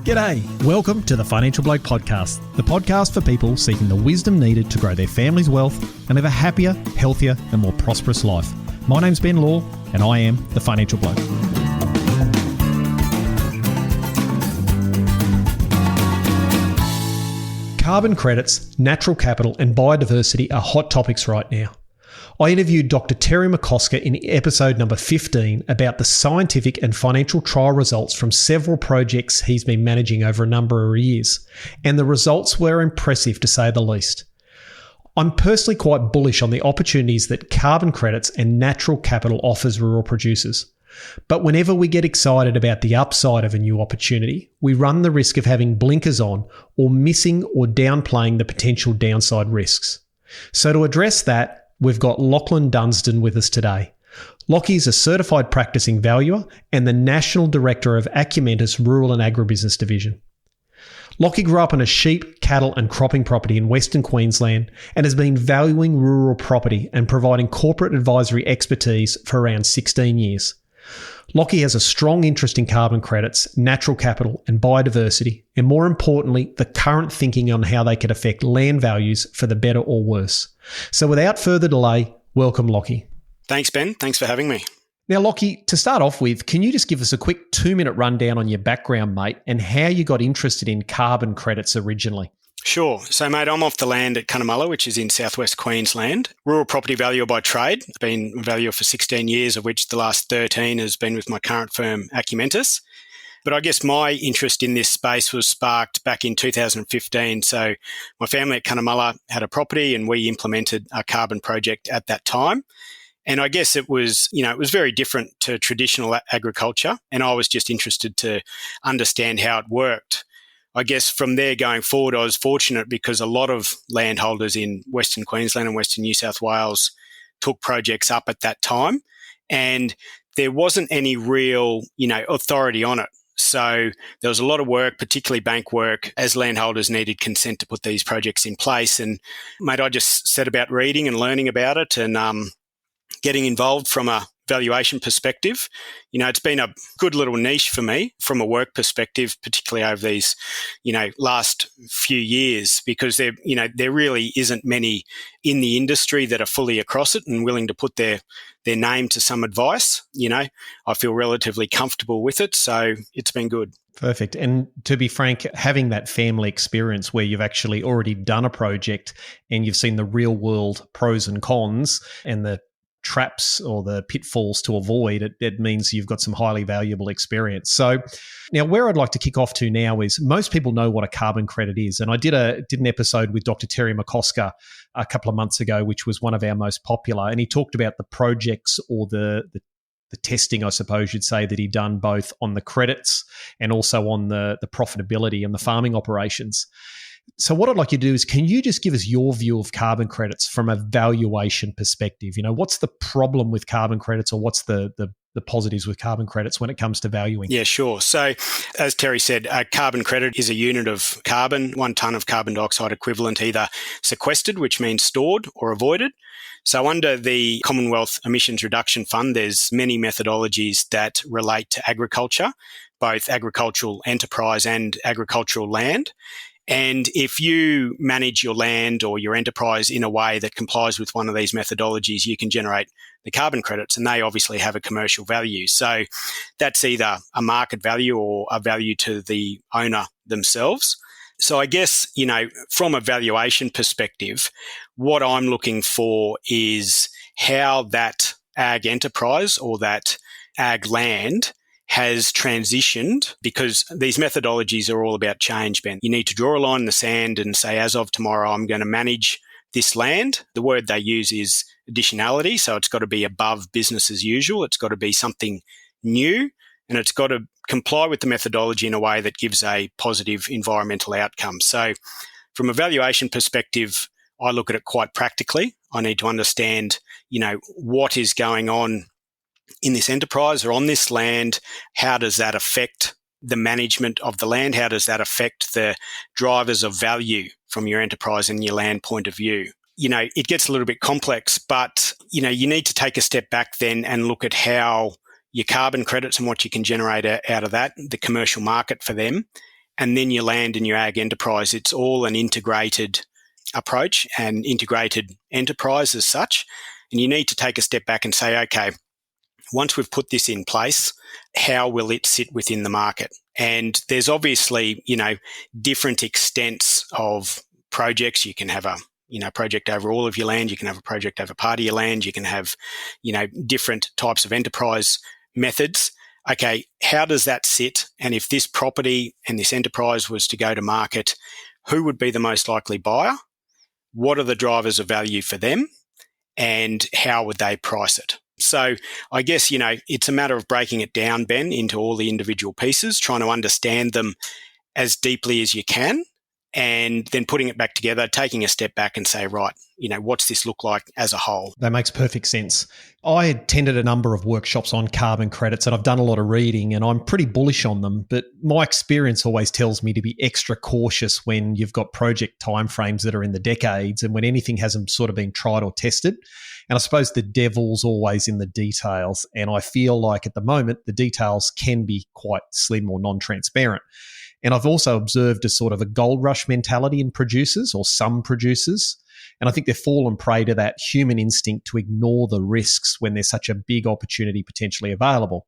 G'day, welcome to the Financial Bloke Podcast, the podcast for people seeking the wisdom needed to grow their family's wealth and live a happier, healthier and more prosperous life. My name's Ben Law and I am the Financial Bloke. Carbon credits, natural capital and biodiversity are hot topics right now. I interviewed Dr. Terry McCosker in episode number 15 about the scientific and financial trial results from several projects he's been managing over a number of years, and the results were impressive to say the least. I'm personally quite bullish on the opportunities that carbon credits and natural capital offers rural producers. But whenever we get excited about the upside of a new opportunity, we run the risk of having blinkers on or missing or downplaying the potential downside risks. So to address that, we've got Lachlan Dunsdon with us today. Lockie is a certified practicing valuer and the National Director of Acumentis Rural and Agribusiness Division. Lockie grew up on a sheep, cattle and cropping property in Western Queensland and has been valuing rural property and providing corporate advisory expertise for around 16 years. Lockie has a strong interest in carbon credits, natural capital and biodiversity, and more importantly, the current thinking on how they could affect land values for the better or worse. So without further delay, welcome Lockie. Thanks, Ben. Thanks for having me. Now, Lockie, to start off with, can you just give us a quick 2-minute rundown on your background, mate, and how you got interested in carbon credits originally? Sure. So, mate, I'm off the land at Cunnamulla, which is in southwest Queensland. Rural property valuer by trade. I've been a valuer for 16 years, of which the last 13 has been with my current firm, Acumentis. But I guess my interest in this space was sparked back in 2015. So my family at Cunnamulla had a property and we implemented a carbon project at that time. And I guess it was very different to traditional agriculture. And I was just interested to understand how it worked. I guess from there going forward, I was fortunate because a lot of landholders in Western Queensland and Western New South Wales took projects up at that time. And there wasn't any real, authority on it. So there was a lot of work, particularly bank work, as landholders needed consent to put these projects in place. And, mate, I just set about reading and learning about it and getting involved from a valuation perspective. It's been a good little niche for me from a work perspective, particularly over these, last few years, because there really isn't many in the industry that are fully across it and willing to put their name to some advice. I feel relatively comfortable with it, so it's been good. Perfect. And to be frank, having that family experience where you've actually already done a project and you've seen the real world pros and cons and the traps or the pitfalls to avoid, it means you've got some highly valuable experience. So now where I'd like to kick off to now is most people know what a carbon credit is. And I did an episode with Dr. Terry McCosker a couple of months ago, which was one of our most popular. And he talked about the projects or the testing, I suppose you'd say, that he'd done both on the credits and also on the profitability and the farming operations. So what I'd like you to do is, can you just give us your view of carbon credits from a valuation perspective? What's the problem with carbon credits or what's the positives with carbon credits when it comes to valuing? Yeah, sure. So as Terry said, a carbon credit is a unit of carbon, 1 tonne of carbon dioxide equivalent, either sequestered, which means stored, or avoided. So under the Commonwealth Emissions Reduction Fund, there's many methodologies that relate to agriculture, both agricultural enterprise and agricultural land. And if you manage your land or your enterprise in a way that complies with one of these methodologies, you can generate the carbon credits, and they obviously have a commercial value. So that's either a market value or a value to the owner themselves. So I guess, from a valuation perspective, what I'm looking for is how that ag enterprise or that ag land has transitioned, because these methodologies are all about change, Ben. You need to draw a line in the sand and say, as of tomorrow, I'm going to manage this land. The word they use is additionality. So it's got to be above business as usual. It's got to be something new, and it's got to comply with the methodology in a way that gives a positive environmental outcome. So from a valuation perspective, I look at it quite practically. I need to understand, what is going on in this enterprise or on this land. How does that affect the management of the land? How does that affect the drivers of value from your enterprise and your land point of view? It gets a little bit complex, but, you need to take a step back then and look at how your carbon credits and what you can generate out of that, the commercial market for them, and then your land and your ag enterprise. It's all an integrated approach and integrated enterprise as such. And you need to take a step back and say, okay, once we've put this in place, how will it sit within the market? And there's obviously, different extents of projects. You can have a project over all of your land. You can have a project over part of your land. You can have, different types of enterprise methods. Okay, how does that sit? And if this property and this enterprise was to go to market, who would be the most likely buyer? What are the drivers of value for them? And how would they price it? So I guess, it's a matter of breaking it down, Ben, into all the individual pieces, trying to understand them as deeply as you can, and then putting it back together, taking a step back and say, right, what's this look like as a whole? That makes perfect sense. I attended a number of workshops on carbon credits and I've done a lot of reading and I'm pretty bullish on them, but my experience always tells me to be extra cautious when you've got project timeframes that are in the decades and when anything hasn't sort of been tried or tested. And I suppose the devil's always in the details. And I feel like at the moment, the details can be quite slim or non-transparent. And I've also observed a sort of a gold rush mentality in producers or some producers. And I think they've fallen prey to that human instinct to ignore the risks when there's such a big opportunity potentially available.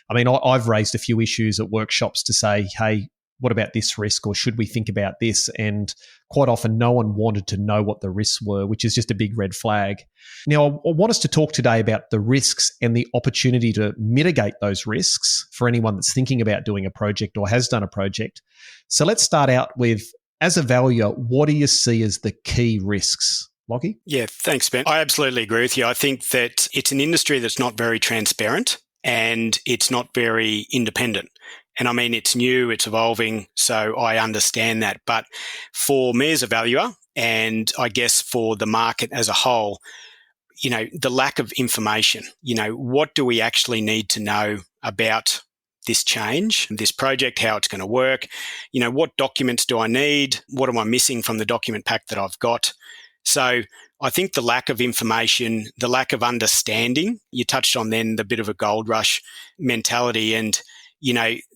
I mean, I've raised a few issues at workshops to say, hey, what about this risk or should we think about this? And quite often no one wanted to know what the risks were, which is just a big red flag. Now, I want us to talk today about the risks and the opportunity to mitigate those risks for anyone that's thinking about doing a project or has done a project. So let's start out with, as a valuer, what do you see as the key risks? Lockie? Yeah, thanks, Ben. I absolutely agree with you. I think that it's an industry that's not very transparent and it's not very independent. And I mean, it's new, it's evolving, so I understand that. But for me as a valuer, and I guess for the market as a whole, the lack of information, what do we actually need to know about this change, this project, how it's going to work? What documents do I need? What am I missing from the document pack that I've got? So I think the lack of information, the lack of understanding, you touched on then the bit of a gold rush mentality, and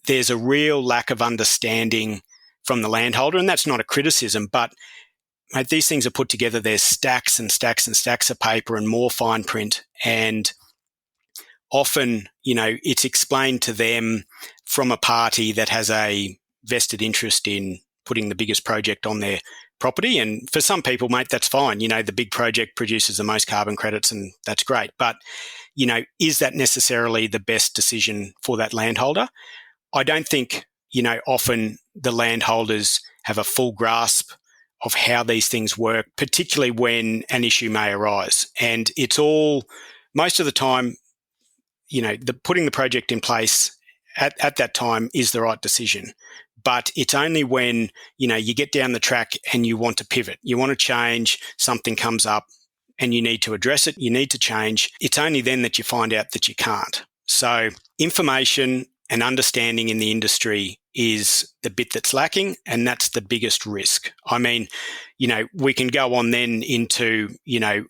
there's a real lack of understanding from the landholder, and that's not a criticism, but mate, these things are put together. There's stacks and stacks and stacks of paper and more fine print, and often, it's explained to them from a party that has a vested interest in putting the biggest project on their property. And for some people, mate, that's fine. The big project produces the most carbon credits and that's great. But, is that necessarily the best decision for that landholder? I don't think, often the landholders have a full grasp of how these things work, particularly when an issue may arise. And it's all, most of the time, putting the project in place at that time is the right decision. But it's only when, you get down the track and you want to pivot, you want to change, something comes up and you need to address it, you need to change. It's only then that you find out that you can't. So information and understanding in the industry is the bit that's lacking, and that's the biggest risk. I mean, we can go on then into,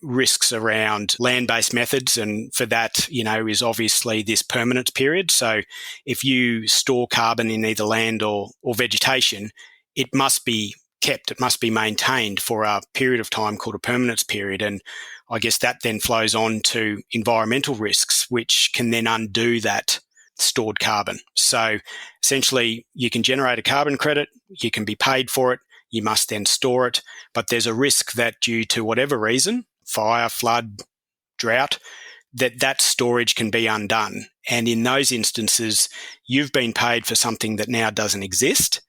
risks around land-based methods, and for that, is obviously this permanence period. So if you store carbon in either land or vegetation, it must be kept, it must be maintained for a period of time called a permanence period. And I guess that then flows on to environmental risks, which can then undo that stored carbon. So essentially, you can generate a carbon credit, you can be paid for it, you must then store it, but there's a risk that due to whatever reason, fire, flood, drought, that storage can be undone. And in those instances, you've been paid for something that now doesn't exist,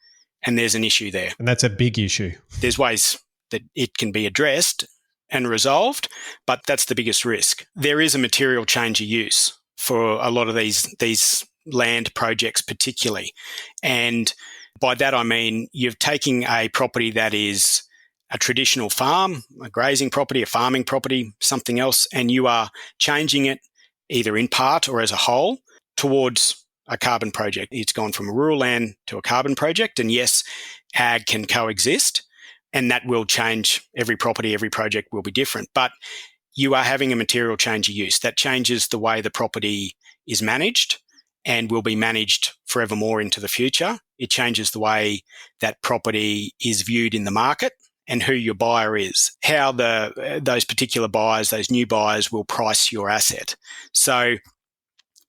and there's an issue there. And that's a big issue. There's ways that it can be addressed and resolved, but that's the biggest risk. There is a material change of use for a lot of these land projects particularly. And by that I mean you're taking a property that is a traditional farm, a grazing property, a farming property, something else, and you are changing it either in part or as a whole towards a carbon project. It's gone from a rural land to a carbon project, and yes, ag can coexist, and that will change. Every property, every project will be different, but you are having a material change of use that changes the way the property is managed, and will be managed forevermore into the future. It changes the way that property is viewed in the market and who your buyer is, how those particular buyers, those new buyers, will price your asset. So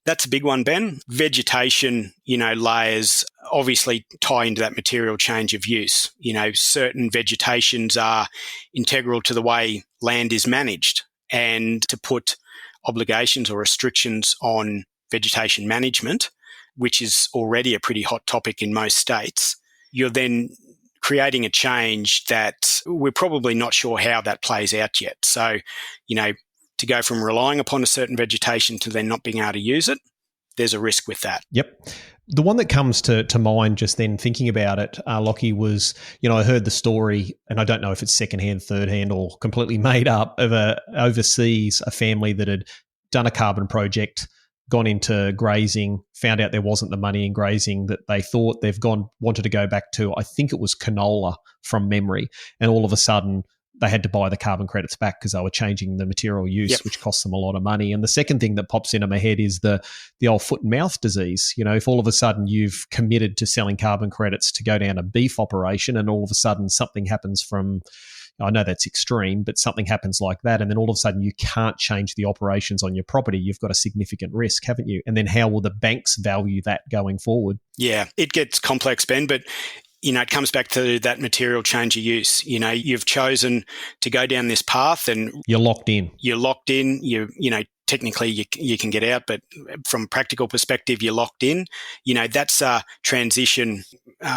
that's a big one, Ben. Vegetation, layers obviously tie into that material change of use. Certain vegetations are integral to the way land is managed, and to put obligations or restrictions on vegetation management, which is already a pretty hot topic in most states, you're then creating a change that we're probably not sure how that plays out yet. So, to go from relying upon a certain vegetation to then not being able to use it, there's a risk with that. Yep. The one that comes to mind just then thinking about it, Lockie, was, I heard the story, and I don't know if it's secondhand, thirdhand, or completely made up, of overseas a family that had done a carbon project, gone into grazing, found out there wasn't the money in grazing that they thought. Wanted to go back to, I think it was canola from memory, and all of a sudden they had to buy the carbon credits back because they were changing the material use, which cost them a lot of money. And the second thing that pops into my head is the old foot and mouth disease. If all of a sudden you've committed to selling carbon credits to go down a beef operation, and all of a sudden something happens from, I know that's extreme, but something happens like that, and then all of a sudden you can't change the operations on your property, you've got a significant risk, haven't you? And then how will the banks value that going forward? Yeah, it gets complex, Ben, but it comes back to that material change of use. You've chosen to go down this path, and you're locked in. Technically you can get out, but from a practical perspective, you're locked in. That's a transition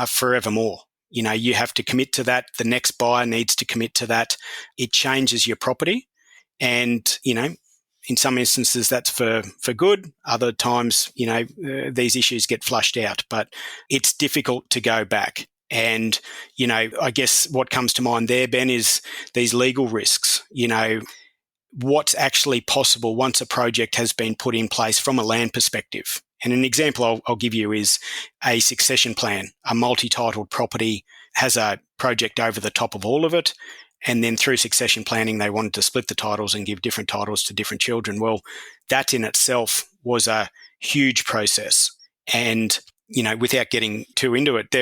forevermore. You have to commit to that. The next buyer needs to commit to that. It changes your property, and in some instances that's for good. Other times, these issues get flushed out, but it's difficult to go back. And, I guess what comes to mind there, Ben, is these legal risks. What's actually possible once a project has been put in place from a land perspective. And an example I'll give you is a succession plan. A multi-titled property has a project over the top of all of it, and then through succession planning, they wanted to split the titles and give different titles to different children. Well, that in itself was a huge process. And without getting too into it,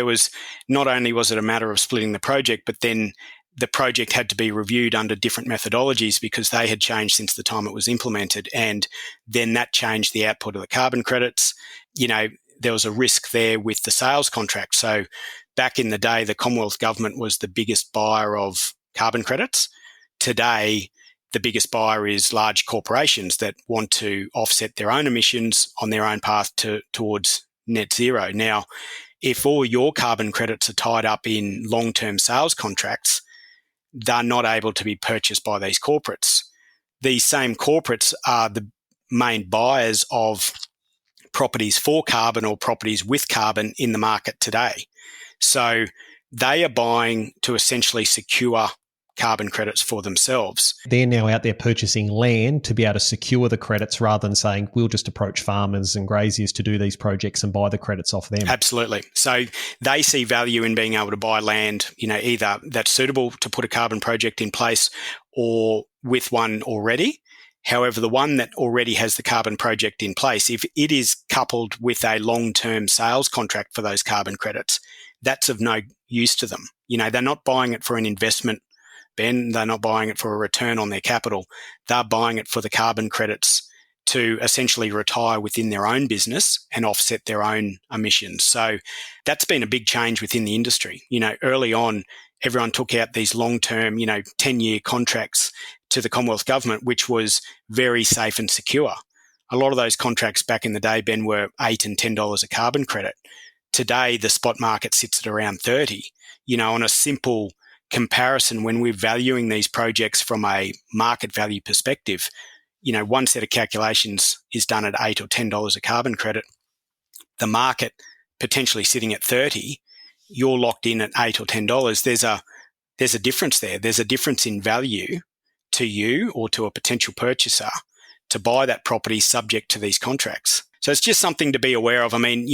not only was it a matter of splitting the project, but then the project had to be reviewed under different methodologies because they had changed since the time it was implemented. And then that changed the output of the carbon credits. There was a risk there with the sales contract. So back in the day, the Commonwealth government was the biggest buyer of carbon credits. Today, the biggest buyer is large corporations that want to offset their own emissions on their own path towards net zero. Now, if all your carbon credits are tied up in long-term sales contracts, they're not able to be purchased by these corporates. These same corporates are the main buyers of properties for carbon or properties with carbon in the market today. So they are buying to essentially secure carbon credits for themselves. They're now out there purchasing land to be able to secure the credits rather than saying, we'll just approach farmers and graziers to do these projects and buy the credits off them. Absolutely. So they see value in being able to buy land, either that's suitable to put a carbon project in place or with one already. However, the one that already has the carbon project in place, if it is coupled with a long-term sales contract for those carbon credits, that's of no use to them. They're not buying it for an investment, Ben. They're not buying it for a return on their capital. They're buying it for the carbon credits to essentially retire within their own business and offset their own emissions. So that's been a big change within the industry. Early on, everyone took out these long-term, 10-year contracts to the Commonwealth government, which was very safe and secure. A lot of those contracts back in the day, Ben, were $8 and $10 a carbon credit. Today, the spot market sits at around 30. On a simple comparison, when we're valuing these projects from a market value perspective, one set of calculations is done at $8 or $10 a carbon credit. The market potentially sitting at 30, you're locked in at $8 or $10. There's a difference there. There's a difference in value to you or to a potential purchaser to buy that property subject to these contracts. So it's just something to be aware of. I mean,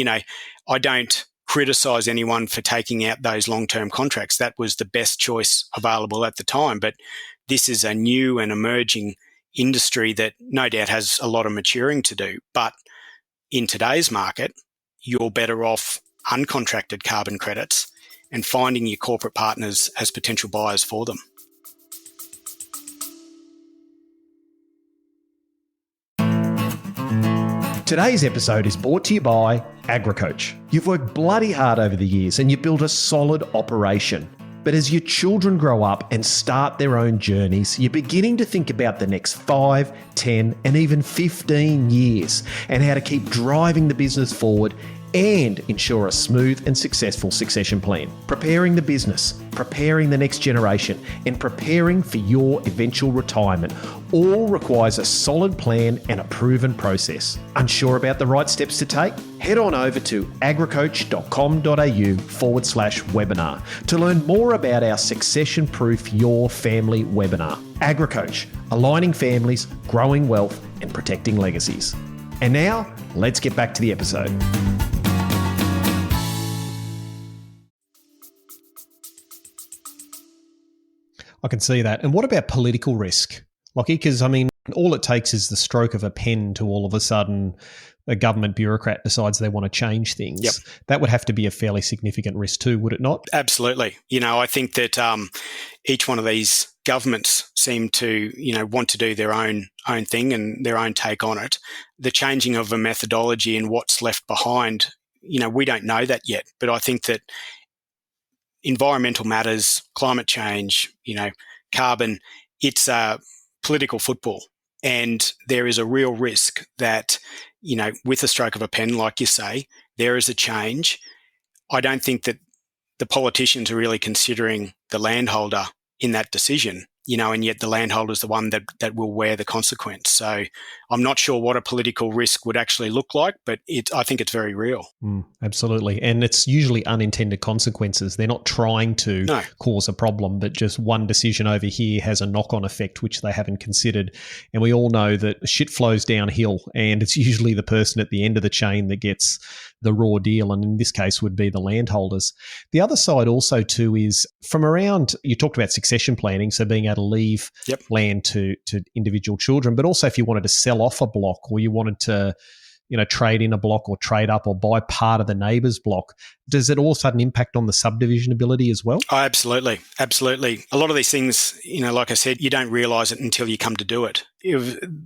I don't criticize anyone for taking out those long-term contracts. That was the best choice available at the time. But this is a new and emerging industry that no doubt has a lot of maturing to do. But in today's market, you're better off uncontracted carbon credits and finding your corporate partners as potential buyers for them. Today's episode is brought to you by AgriCoach. You've worked bloody hard over the years and you've built a solid operation. But as your children grow up and start their own journeys, you're beginning to think about the next 5, 10, and even 15 years and how to keep driving the business forward and ensure a smooth and successful succession plan. Preparing the business, preparing the next generation, and preparing for your eventual retirement all requires a solid plan and a proven process. Unsure about the right steps to take? Head on over to agricoach.com.au/webinar to learn more about our Succession Proof Your Family webinar. AgriCoach, aligning families, growing wealth, and protecting legacies. And now, let's get back to the episode. I can see that. And what about political risk, Lockie? Because, I mean, all it takes is the stroke of a pen to all of a sudden a government bureaucrat decides they want to change things. Yep. That would have to be a fairly significant risk too, would it not? Absolutely. I think that each one of these governments seem to, want to do their own thing and their own take on it. The changing of a methodology and what's left behind, we don't know that yet. But I think that environmental matters, climate change, carbon, it's a political football. And there is a real risk that, with a stroke of a pen, like you say, there is a change. I don't think that the politicians are really considering the landholder in that decision, and yet the landholder is the one that will wear the consequence. So I'm not sure what a political risk would actually look like, but I think it's very real. Absolutely. And it's usually unintended consequences. They're not trying to cause a problem, but just one decision over here has a knock-on effect, which they haven't considered. And we all know that shit flows downhill, and it's usually the person at the end of the chain that gets the raw deal, and in this case would be the landholders. The other side also too is from around, you talked about succession planning, so being able to leave land to individual children, but also if you wanted to sell off a block or you wanted to trade in a block or trade up or buy part of the neighbour's block, does it all of a sudden impact on the subdivision ability as well? Oh, absolutely. Absolutely. A lot of these things, like I said, you don't realise it until you come to do it.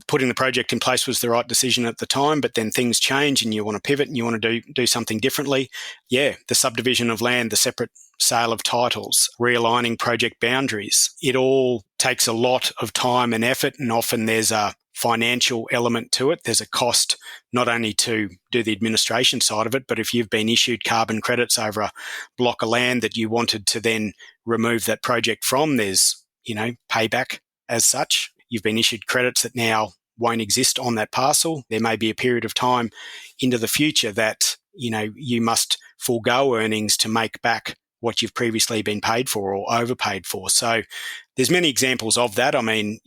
Putting the project in place was the right decision at the time, but then things change and you want to pivot and you want to do something differently. Yeah, the subdivision of land, the separate sale of titles, realigning project boundaries. It all takes a lot of time and effort, and often there's a financial element to it. There's a cost not only to do the administration side of it, but if you've been issued carbon credits over a block of land that you wanted to then remove that project from, there's, payback as such. You've been issued credits that now won't exist on that parcel. There may be a period of time into the future that, you must forego earnings to make back what you've previously been paid for or overpaid for. So there's many examples of that. I mean,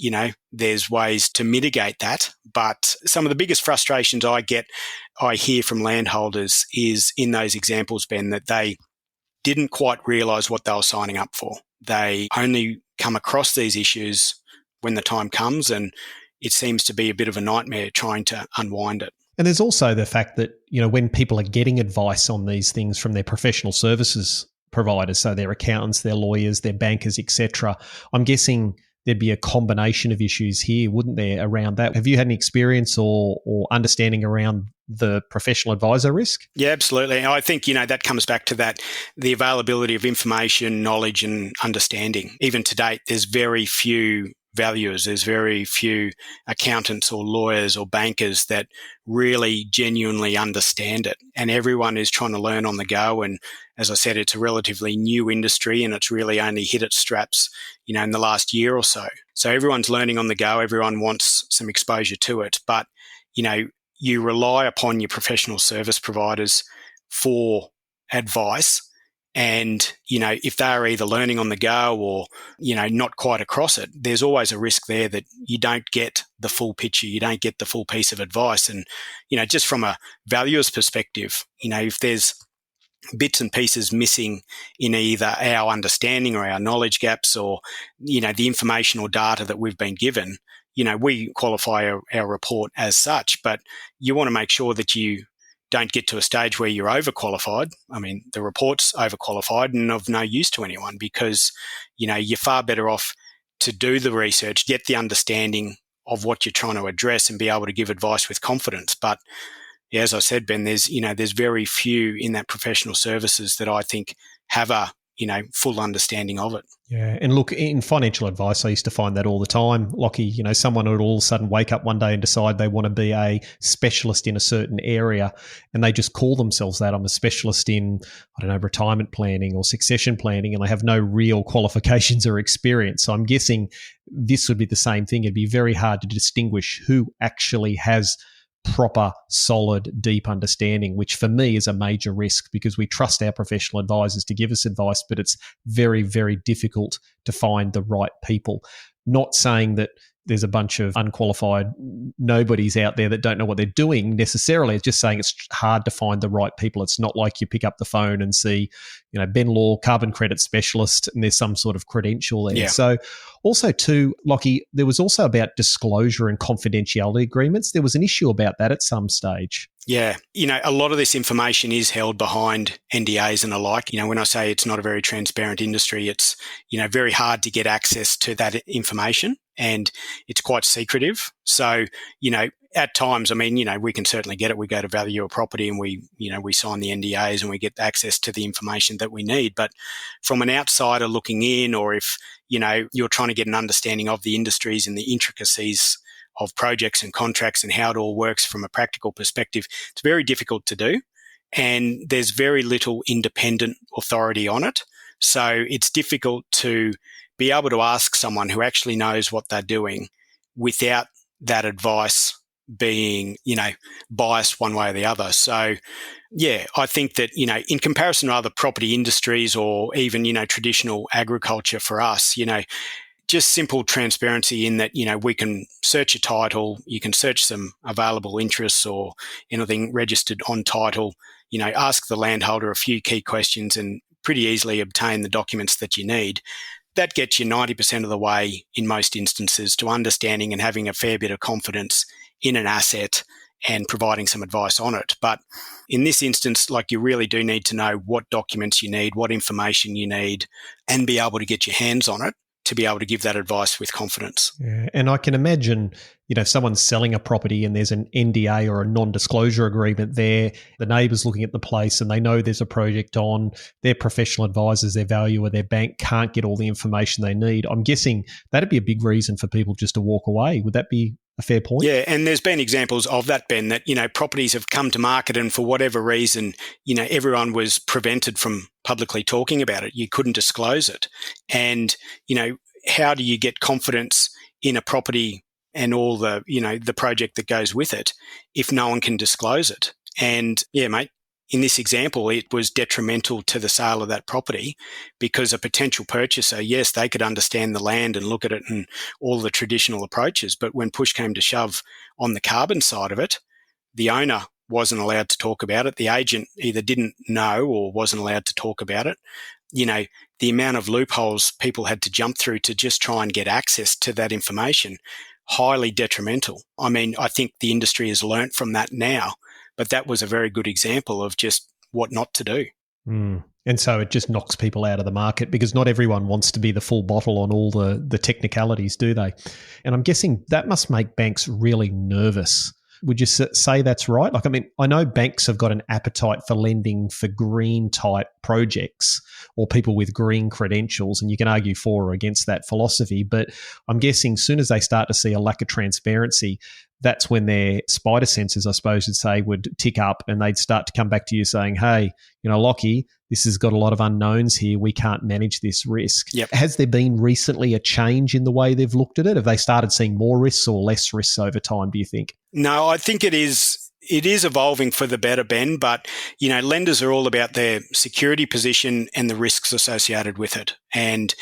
there's ways to mitigate that, but some of the biggest frustrations I hear from landholders is in those examples, Ben, that they didn't quite realise what they were signing up for. They only come across these issues when the time comes, and it seems to be a bit of a nightmare trying to unwind it. And there's also the fact that, when people are getting advice on these things from their professional services providers, so their accountants, their lawyers, their bankers, etc., I'm guessing there'd be a combination of issues here, wouldn't there, around that? Have you had any experience or understanding around the professional advisor risk? Yeah, absolutely. I think, that comes back to that, the availability of information, knowledge and understanding. Even to date, there's very few valuers. There's very few accountants or lawyers or bankers that really genuinely understand it. And everyone is trying to learn on the go. And as I said, it's a relatively new industry and it's really only hit its straps, in the last year or so. So everyone's learning on the go. Everyone wants some exposure to it. But, you rely upon your professional service providers for advice. And, if they're either learning on the go or, not quite across it, there's always a risk there that you don't get the full picture, you don't get the full piece of advice. And, just from a valuer's perspective, if there's bits and pieces missing in either our understanding or our knowledge gaps or, the information or data that we've been given, we qualify our report as such, but you want to make sure that you don't get to a stage where you're overqualified. I mean, the report's overqualified and of no use to anyone, because, you're far better off to do the research, get the understanding of what you're trying to address and be able to give advice with confidence. But yeah, as I said, Ben, there's very few in that professional services that I think have a full understanding of it. Yeah. And look, in financial advice, I used to find that all the time. Lockie, someone would all of a sudden wake up one day and decide they want to be a specialist in a certain area, and they just call themselves that. I'm a specialist in, retirement planning or succession planning, and they have no real qualifications or experience. So I'm guessing this would be the same thing. It'd be very hard to distinguish who actually has proper, solid, deep understanding, which for me is a major risk, because we trust our professional advisors to give us advice, but it's very, very difficult to find the right people. Not saying that there's a bunch of unqualified nobodies out there that don't know what they're doing necessarily. It's just saying it's hard to find the right people. It's not like you pick up the phone and see, Ben Law, carbon credit specialist, and there's some sort of credential there. Yeah. So also too, Lockie, there was also about disclosure and confidentiality agreements. There was an issue about that at some stage. Yeah. A lot of this information is held behind NDAs and the like. When I say it's not a very transparent industry, it's, very hard to get access to that information, and it's quite secretive. So, at times, we can certainly get it. We go to value a property and we sign the NDAs and we get access to the information that we need. But from an outsider looking in, or if, you're trying to get an understanding of the industries and the intricacies of projects and contracts and how it all works from a practical perspective, it's very difficult to do. And there's very little independent authority on it. So it's difficult to be able to ask someone who actually knows what they're doing without that advice being, biased one way or the other. So, yeah, I think that, in comparison to other property industries or even, traditional agriculture for us, just simple transparency in that, we can search a title, you can search some available interests or anything registered on title, ask the landholder a few key questions and pretty easily obtain the documents that you need. That gets you 90% of the way in most instances to understanding and having a fair bit of confidence in an asset and providing some advice on it. But in this instance, you really do need to know what documents you need, what information you need, and be able to get your hands on it to be able to give that advice with confidence. Yeah, and I can imagine, if someone's selling a property and there's an NDA or a non-disclosure agreement there, the neighbour's looking at the place and they know there's a project on, their professional advisors, their valuer, their bank can't get all the information they need. I'm guessing that'd be a big reason for people just to walk away. Would that be a fair point? Yeah, and there's been examples of that, Ben, that, properties have come to market and for whatever reason, everyone was prevented from publicly talking about it. You couldn't disclose it. And, how do you get confidence in a property and all the, the project that goes with it if no one can disclose it? And yeah, mate, in this example, it was detrimental to the sale of that property because a potential purchaser, yes, they could understand the land and look at it and all the traditional approaches. But when push came to shove on the carbon side of it, the owner wasn't allowed to talk about it. The agent either didn't know or wasn't allowed to talk about it. The amount of loopholes people had to jump through to just try and get access to that information, highly detrimental. I think the industry has learnt from that now, but that was a very good example of just what not to do. And so it just knocks people out of the market because not everyone wants to be the full bottle on all the technicalities, do they? And I'm guessing that must make banks really nervous. Would you say that's right? I know banks have got an appetite for lending for green type projects or people with green credentials, and you can argue for or against that philosophy. But I'm guessing as soon as they start to see a lack of transparency, that's when their spider senses, I suppose you'd say, would tick up and they'd start to come back to you saying, hey, Lockie, this has got a lot of unknowns here. We can't manage this risk. Yep. Has there been recently a change in the way they've looked at it? Have they started seeing more risks or less risks over time, do you think? No, I think it is evolving for the better, Ben, but, lenders are all about their security position and the risks associated with it. And,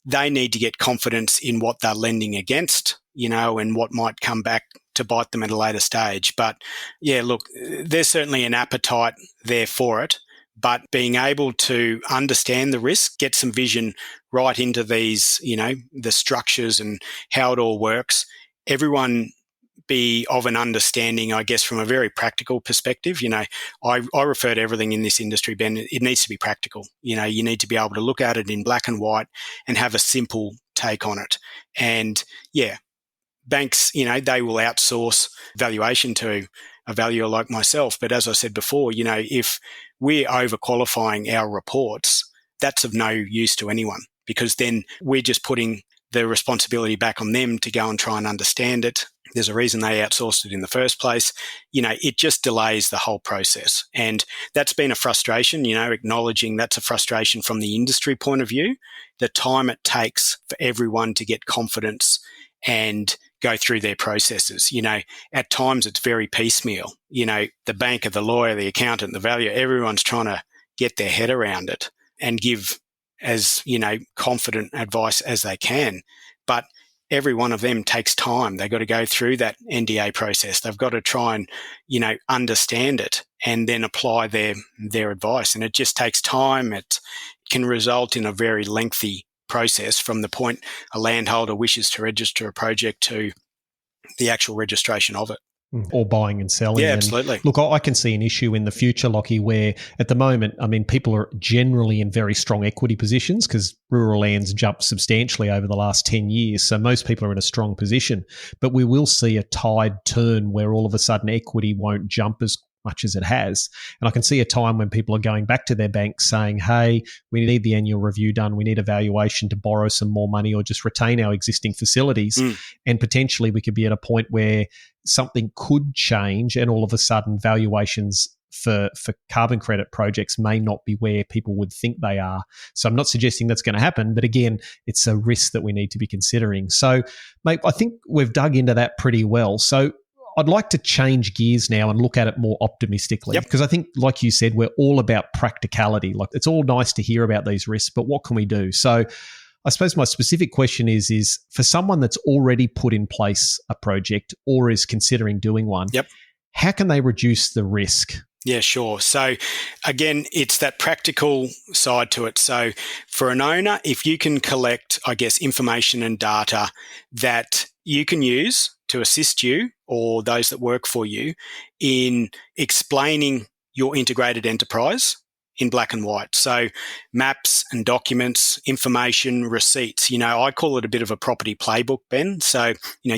they need to get confidence in what they're lending against, and what might come back to bite them at a later stage. But yeah, look, there's certainly an appetite there for it, but being able to understand the risk, get some vision right into these, the structures and how it all works. Everyone be of an understanding, I guess, from a very practical perspective. I refer to everything in this industry, Ben, it needs to be practical. You need to be able to look at it in black and white and have a simple take on it. And banks, they will outsource valuation to a valuer like myself. But as I said before, if we're overqualifying our reports, that's of no use to anyone, because then we're just putting the responsibility back on them to go and try and understand it. There's a reason they outsourced it in the first place. It just delays the whole process. And that's been a frustration, acknowledging that's a frustration from the industry point of view, the time it takes for everyone to get confidence and go through their processes. At times it's very piecemeal. The banker, the lawyer, the accountant, the valuer, everyone's trying to get their head around it and give as, confident advice as they can. But every one of them takes time. They've got to go through that NDA process. They've got to try and, understand it and then apply their advice. And it just takes time. It can result in a very lengthy process from the point a landholder wishes to register a project to the actual registration of it. Or buying and selling. Yeah, absolutely. And look, I can see an issue in the future, Lockie, where at the moment, people are generally in very strong equity positions because rural land's jumped substantially over the last 10 years. So most people are in a strong position. But we will see a tide turn where all of a sudden equity won't jump as much as it has. And I can see a time when people are going back to their banks saying, hey, we need the annual review done. We need a valuation to borrow some more money or just retain our existing facilities. And potentially we could be at a point where something could change and all of a sudden valuations for carbon credit projects may not be where people would think they are. So I'm not suggesting that's going to happen, but again, it's a risk that we need to be considering. So, mate, I think we've dug into that pretty well. So I'd like to change gears now and look at it more optimistically, because I think, like you said, we're all about practicality. Like, it's all nice to hear about these risks, but what can we do? So I suppose my specific question is for someone that's already put in place a project or is considering doing one, how can they reduce the risk? Yeah, sure. So again, it's that practical side to it. So for an owner, if you can collect, I guess, information and data that you can use to assist you or those that work for you in explaining your integrated enterprise in black and white. So maps and documents, information, receipts. I call it a bit of a property playbook, Ben. So,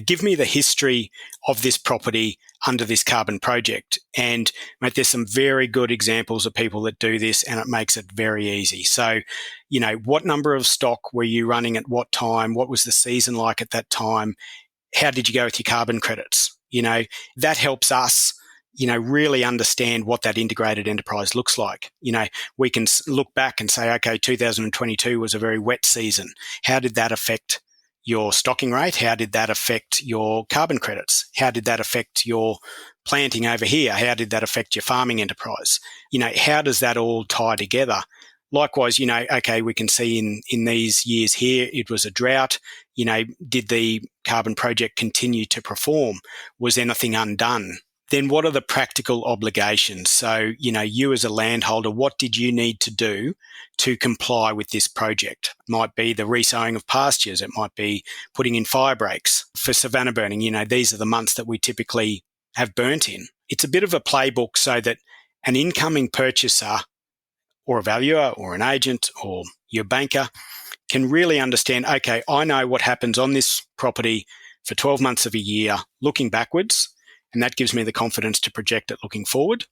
give me the history of this property under this carbon project. And mate, there's some very good examples of people that do this and it makes it very easy. So, what number of stock were you running at what time? What was the season like at that time? How did you go with your carbon credits? That helps us really understand what that integrated enterprise looks like. We can look back and say, okay, 2022 was a very wet season. How did that affect your stocking rate? How did that affect your carbon credits? How did that affect your planting over here? How did that affect your farming enterprise? How does that all tie together? Likewise, okay, we can see in these years here, it was a drought. Did the carbon project continue to perform? Was anything undone? Then what are the practical obligations? So, you as a landholder, what did you need to do to comply with this project? It might be the resowing of pastures. It might be putting in fire breaks. For savanna burning, these are the months that we typically have burnt in. It's a bit of a playbook so that an incoming purchaser or a valuer or an agent or your banker can really understand, okay, I know what happens on this property for 12 months of a year looking backwards. And that gives me the confidence to project it looking forward.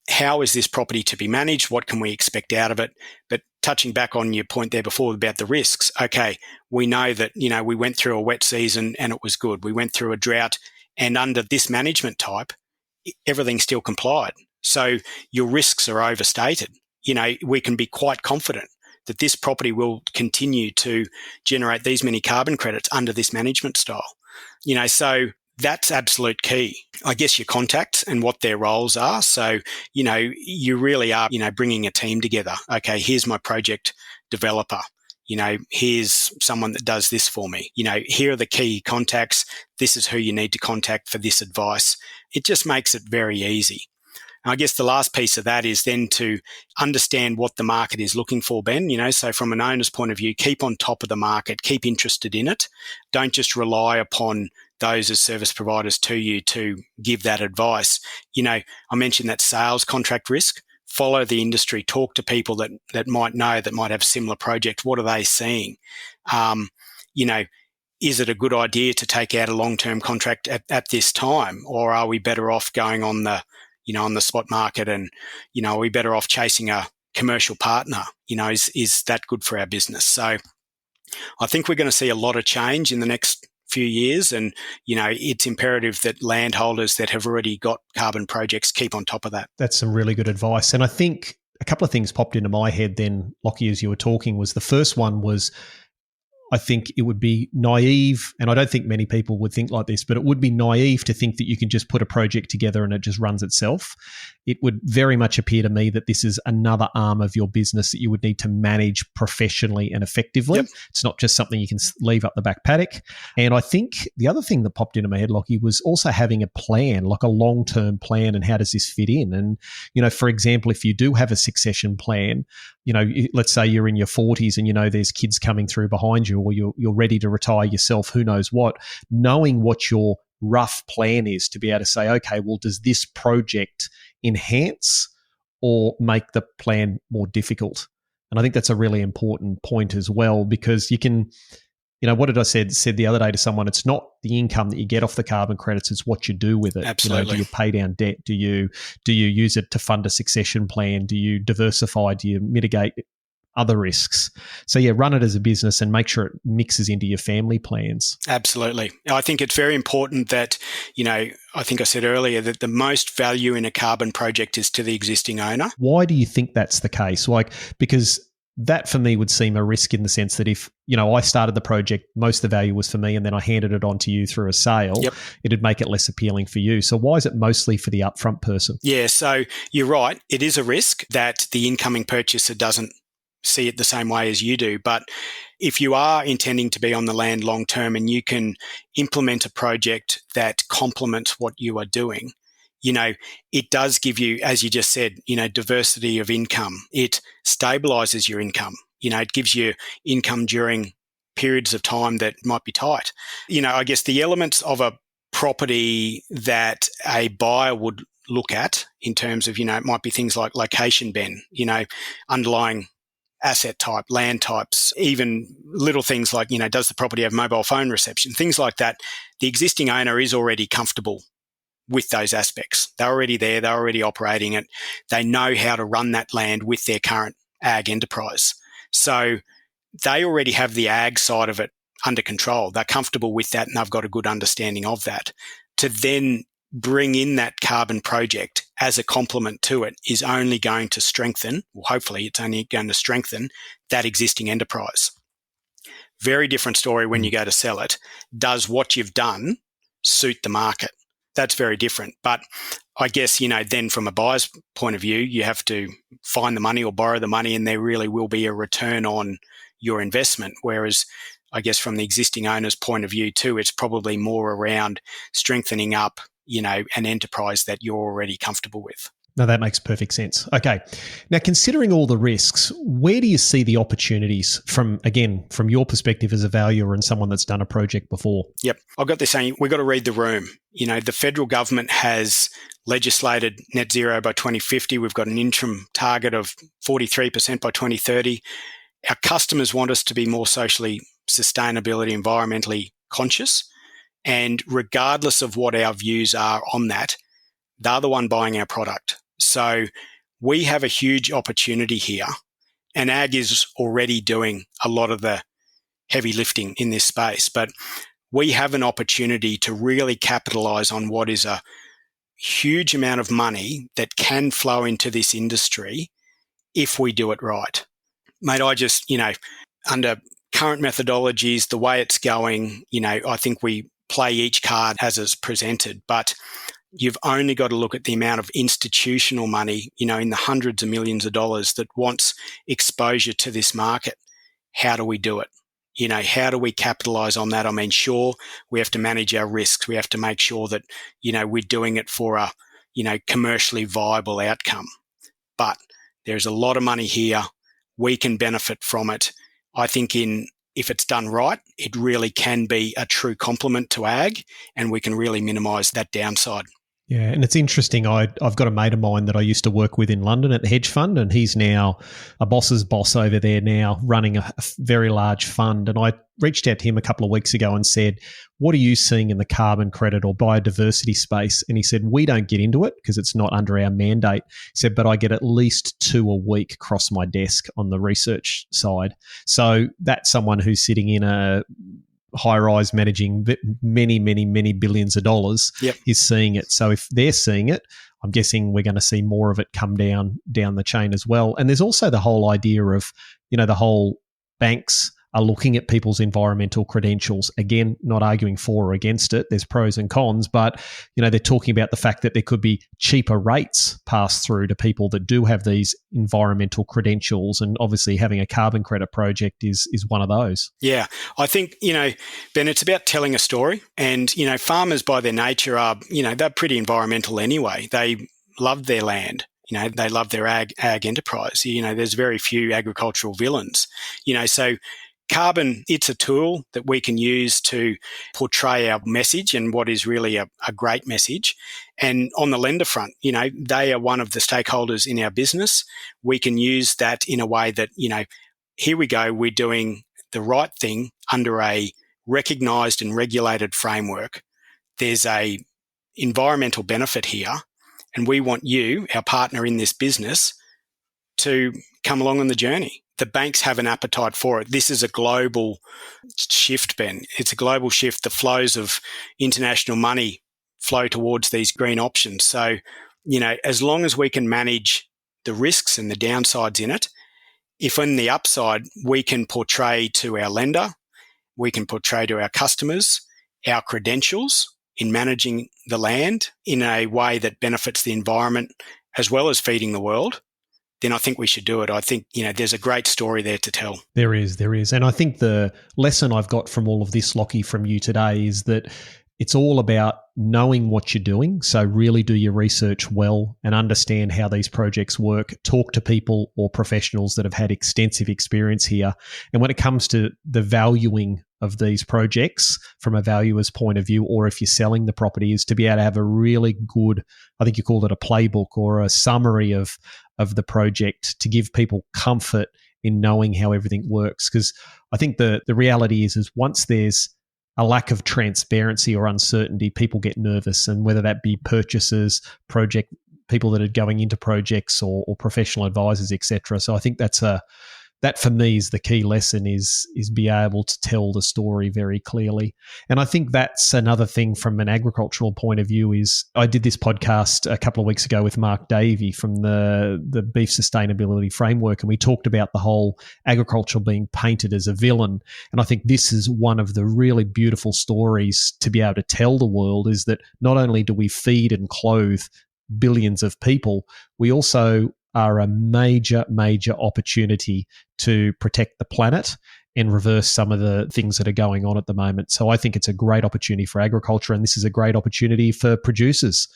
How is this property to be managed? What can we expect out of it? But touching back on your point there before about the risks, okay, we know that, we went through a wet season and it was good. We went through a drought and under this management type, everything still complied. So your risks are overstated. We can be quite confident that this property will continue to generate these many carbon credits under this management style. So that's absolute key. I guess your contacts and what their roles are. So, you really are, bringing a team together. Okay, here's my project developer. Here's someone that does this for me. Here are the key contacts. This is who you need to contact for this advice. It just makes it very easy. And I guess the last piece of that is then to understand what the market is looking for, Ben. So from an owner's point of view, keep on top of the market, keep interested in it. Don't just rely upon those as service providers to you to give that advice. I mentioned that sales contract risk. Follow the industry, talk to people that might know, that might have similar projects. What are they seeing? Is it a good idea to take out a long-term contract at this time, or are we better off going on the spot market, and are we better off chasing a commercial partner? Is that good for our business? So I think we're going to see a lot of change in the next few years, and it's imperative that landholders that have already got carbon projects keep on top of that. That's some really good advice. And I think a couple of things popped into my head then, Lockie, as you were talking. Was the first one was, I think it would be naive, and I don't think many people would think like this, but it would be naive to think that you can just put a project together and it just runs itself. It would very much appear to me that this is another arm of your business that you would need to manage professionally and effectively. Yep. It's not just something you can leave up the back paddock. And I think the other thing that popped into my head, Lockie, was also having a plan, like a long-term plan, and how does this fit in? And, for example, if you do have a succession plan, let's say you're in your 40s and there's kids coming through behind you, or you're ready to retire yourself, who knows what, knowing what your rough plan is to be able to say, okay, well, does this project enhance or make the plan more difficult? And I think that's a really important point as well, because you can, what did I said the other day to someone? It's not the income that you get off the carbon credits; it's what you do with it. Absolutely. Do you pay down debt? Do you use it to fund a succession plan? Do you diversify? Do you mitigate other risks? So run it as a business and make sure it mixes into your family plans. Absolutely. I think it's very important that, I think I said earlier that the most value in a carbon project is to the existing owner. Why do you think that's the case? Because that for me would seem a risk in the sense that if, I started the project, most of the value was for me, and then I handed it on to you through a sale, yep, it'd make it less appealing for you. So why is it mostly for the upfront person? Yeah, so you're right. It is a risk that the incoming purchaser doesn't see it the same way as you do. But if you are intending to be on the land long term and you can implement a project that complements what you are doing, it does give you, as you just said, diversity of income. It stabilizes your income. It gives you income during periods of time that might be tight. I guess the elements of a property that a buyer would look at in terms of, it might be things like location, Ben, underlying asset type, land types, even little things like, does the property have mobile phone reception, things like that. The existing owner is already comfortable with those aspects. They're already there. They're already operating it. They know how to run that land with their current ag enterprise. So they already have the ag side of it under control. They're comfortable with that and they've got a good understanding of that. To then bring in that carbon project as a complement to it is only going to strengthen, well, hopefully it's only going to strengthen that existing enterprise. Very different story when you go to sell it. Does what you've done suit the market? That's very different. But I guess, then from a buyer's point of view, you have to find the money or borrow the money, and there really will be a return on your investment. Whereas I guess from the existing owner's point of view too, it's probably more around strengthening up an enterprise that you're already comfortable with. No, that makes perfect sense. Okay. Now, considering all the risks, where do you see the opportunities from your perspective as a valuer and someone that's done a project before? Yep. I've got this saying, we've got to read the room. The federal government has legislated net zero by 2050. We've got an interim target of 43% by 2030. Our customers want us to be more socially sustainability, environmentally conscious. And regardless of what our views are on that, they're the one buying our product. So we have a huge opportunity here, and ag is already doing a lot of the heavy lifting in this space, but we have an opportunity to really capitalize on what is a huge amount of money that can flow into this industry if we do it right. Mate, I just, under current methodologies, the way it's going, I think we play each card as it's presented, but you've only got to look at the amount of institutional money, in the hundreds of millions of dollars that wants exposure to this market. How do we do it? How do we capitalize on that? I mean, sure, we have to manage our risks. We have to make sure that, we're doing it for a commercially viable outcome. But there's a lot of money here. We can benefit from it. I think if it's done right, it really can be a true complement to ag, and we can really minimise that downside. Yeah, and it's interesting. I've got a mate of mine that I used to work with in London at the hedge fund, and he's now a boss's boss over there now, running a very large fund. And I reached out to him a couple of weeks ago and said, what are you seeing in the carbon credit or biodiversity space? And he said, we don't get into it because it's not under our mandate. He said, but I get at least 2 a week across my desk on the research side. So that's someone who's sitting in a high-rise managing many, many, many billions of dollars is seeing it. So if they're seeing it, I'm guessing we're going to see more of it come down the chain as well. And there's also the whole idea of, the whole banks are looking at people's environmental credentials. Again, not arguing for or against it. There's pros and cons, but, they're talking about the fact that there could be cheaper rates passed through to people that do have these environmental credentials. And obviously having a carbon credit project is one of those. Yeah. I think, Ben, it's about telling a story. And, farmers by their nature are, they're pretty environmental anyway. They love their land. They love their ag enterprise. There's very few agricultural villains. So carbon, it's a tool that we can use to portray our message and what is really a great message. And on the lender front, they are one of the stakeholders in our business. We can use that in a way that, here we go, we're doing the right thing under a recognised and regulated framework. There's a environmental benefit here, and we want you, our partner in this business, to come along on the journey. The banks have an appetite for it. This is a global shift, Ben. It's a global shift. The flows of international money flow towards these green options. So, as long as we can manage the risks and the downsides in it, if on the upside we can portray to our lender, we can portray to our customers our credentials in managing the land in a way that benefits the environment as well as feeding the world, then I think we should do it. I think, there's a great story there to tell. There is. And I think the lesson I've got from all of this, Lachie, from you today is that it's all about knowing what you're doing. So really do your research well and understand how these projects work. Talk to people or professionals that have had extensive experience here. And when it comes to the valuing of these projects from a valuer's point of view, or if you're selling the property, is to be able to have a really good, I think you called it a playbook or a summary of the project to give people comfort in knowing how everything works. Because I think the reality is once there's a lack of transparency or uncertainty, people get nervous, and whether that be purchasers, project people that are going into projects or professional advisors, etc. So I think that for me is the key lesson is be able to tell the story very clearly. And I think that's another thing from an agricultural point of view is I did this podcast a couple of weeks ago with Mark Davey from the Beef Sustainability Framework, and we talked about the whole agriculture being painted as a villain. And I think this is one of the really beautiful stories to be able to tell the world is that not only do we feed and clothe billions of people, we also are a major, major opportunity to protect the planet and reverse some of the things that are going on at the moment. So I think it's a great opportunity for agriculture, and this is a great opportunity for producers.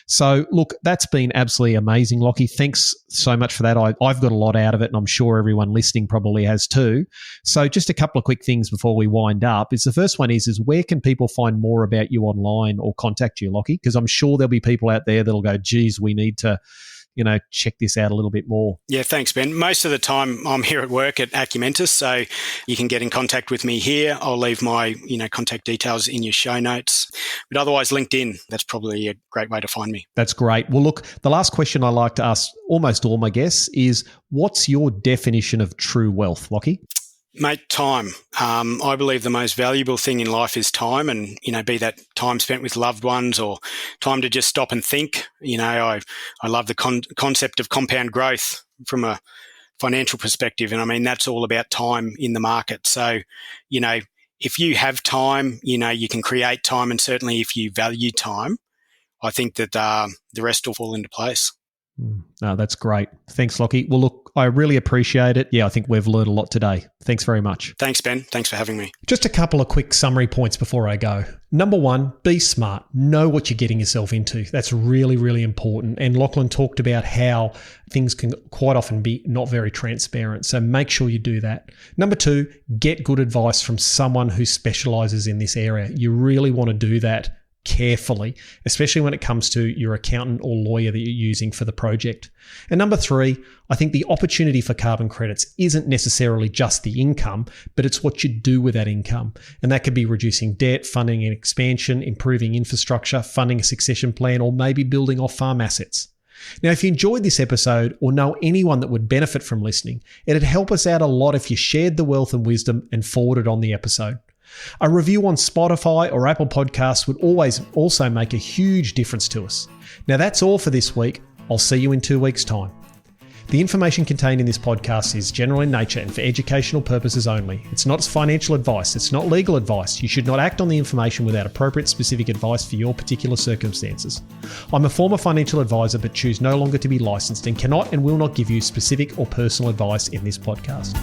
So look, that's been absolutely amazing, Lachie. Thanks so much for that. I've got a lot out of it, and I'm sure everyone listening probably has too. So just a couple of quick things before we wind up. The first one is where can people find more about you online or contact you, Lachie? Because I'm sure there'll be people out there that'll go, geez, we need to check this out a little bit more. Yeah, thanks, Ben. Most of the time I'm here at work at Acumentis, so you can get in contact with me here. I'll leave my, contact details in your show notes. But otherwise, LinkedIn, that's probably a great way to find me. That's great. Well, look, the last question I like to ask almost all my guests is, what's your definition of true wealth, Lachie? Mate, time. I believe the most valuable thing in life is time, and, be that time spent with loved ones or time to just stop and think. I love the concept of compound growth from a financial perspective. And I mean, that's all about time in the market. So, if you have time, you can create time. And certainly if you value time, I think that the rest will fall into place. No, that's great. Thanks, Lockie. Well, look, I really appreciate it. Yeah, I think we've learned a lot today. Thanks very much. Thanks, Ben. Thanks for having me. Just a couple of quick summary points before I go. Number one, be smart. Know what you're getting yourself into. That's really, really important. And Lachlan talked about how things can quite often be not very transparent. So make sure you do that. Number two, get good advice from someone who specializes in this area. You really want to do that carefully, especially when it comes to your accountant or lawyer that you're using for the project. And number three, I think the opportunity for carbon credits isn't necessarily just the income, but it's what you do with that income. And that could be reducing debt, funding an expansion, improving infrastructure, funding a succession plan, or maybe building off-farm assets. Now, if you enjoyed this episode or know anyone that would benefit from listening, it'd help us out a lot if you shared the wealth and wisdom and forwarded on the episode. A review on Spotify or Apple Podcasts would always also make a huge difference to us. Now that's all for this week. I'll see you in 2 weeks' time. The information contained in this podcast is general in nature and for educational purposes only. It's not financial advice. It's not legal advice. You should not act on the information without appropriate specific advice for your particular circumstances. I'm a former financial advisor but choose no longer to be licensed and cannot and will not give you specific or personal advice in this podcast.